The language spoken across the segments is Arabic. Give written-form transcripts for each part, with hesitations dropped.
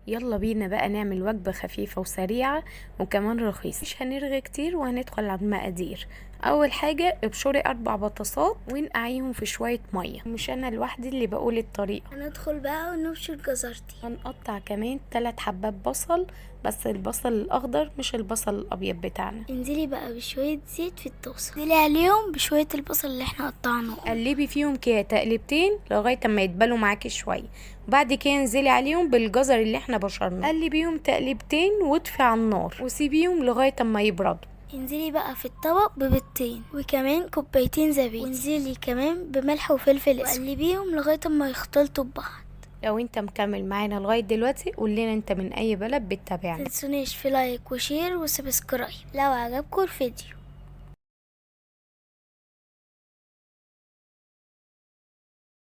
يلا بينا بقى نعمل وجبة خفيفة وسريعة وكمان رخيصة، مش هنرغي كتير وهندخل على المقادير. اول حاجة ابشري 4 بطاطسات ونقعيهم في شوية مية، مش انا لوحدي اللي بقول الطريقة. هندخل بقى ونبشر جزرتي. هنقطع كمان 3 حبات بصل، بس البصل الاخضر مش البصل الابيض بتاعنا. انزلي بقى بشوية زيت في الطاسة، انزلي عليهم بشوية البصل اللي احنا قطعناه. قلبي فيهم كده تقلبتين لغايه اما يتبلوا معاكي شويه، وبعد كده انزلي عليهم بالجزر اللي احنا بشرناه، قلبيهم تقلبتين واطفي على النار وسيبيهم لغايه اما يبردوا. انزلي بقى في الطبق ببيضتين وكمان كوبايتين زبادي، وانزلي كمان بملح وفلفل اسود وقلبيهم لغايه ما يختلطوا ببعض. لو انت مكمل معانا لغايه دلوقتي قول لنا انت من اي بلد بتتابعنا. متنسونيش في لايك وشير وسبسكرايب لو عجبكم الفيديو.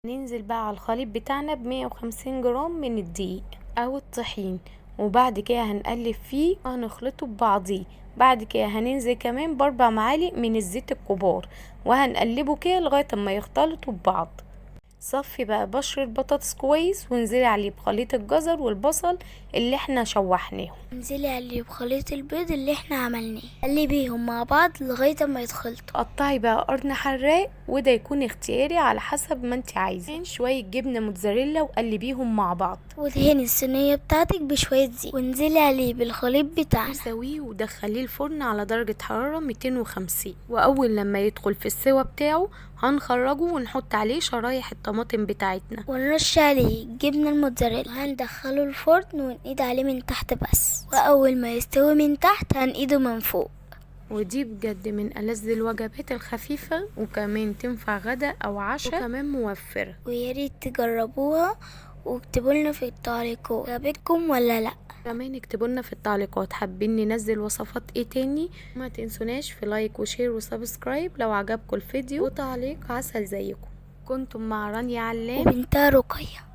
ننزل بقى على الخليط بتاعنا ب150 جرام من الدقيق او الطحين، وبعد كده هنقلب فيه وهنخلطه ببعضيه. بعد كده هننزل كمان ب4 معالق من الزيت الكبار وهنقلبه كده لغايه اما يختلطوا ببعض. صفي بقى بشر البطاطس كويس وانزلي عليه بخليط الجزر والبصل اللي احنا شوحناهم. انزلي عليه بخليط البيض اللي احنا عملناه، قلبيهم مع بعض لغايه ما يتخلطوا. قطعي بقى قرن حراق وده يكون اختياري على حسب ما انت عايزه، شويه جبنه موتزاريلا وقلبيهم مع بعض. ودهني الصينيه بتاعتك بشويه زيت وانزلي عليه بالخليط بتاعنا وسويه ودخليه الفرن على درجه حراره 250، واول لما يدخل في السوا بتاعه هنخرجه ونحط عليه شرايح الطماطم بتاعتنا ونرش عليه الجبنه الموتزاريلا، هندخله الفرن ونقيد عليه من تحت بس، واول ما يستوي من تحت هنقيده من فوق. ودي بجد من ألذ الوجبات الخفيفة، وكمان تنفع غدا أو عشاء، وكمان موفرة. وياريت تجربوها واكتبوا لنا في التعليقات عجبتكم ولا لا. كمان اكتبوا لنا في التعليقات حابين ننزل وصفات ايه تاني. ما تنسوناش في لايك وشير وسبسكرايب لو عجبكم الفيديو، وتعليق عسل زيكم. كنتم مع رانيا علام وبنتها رقية.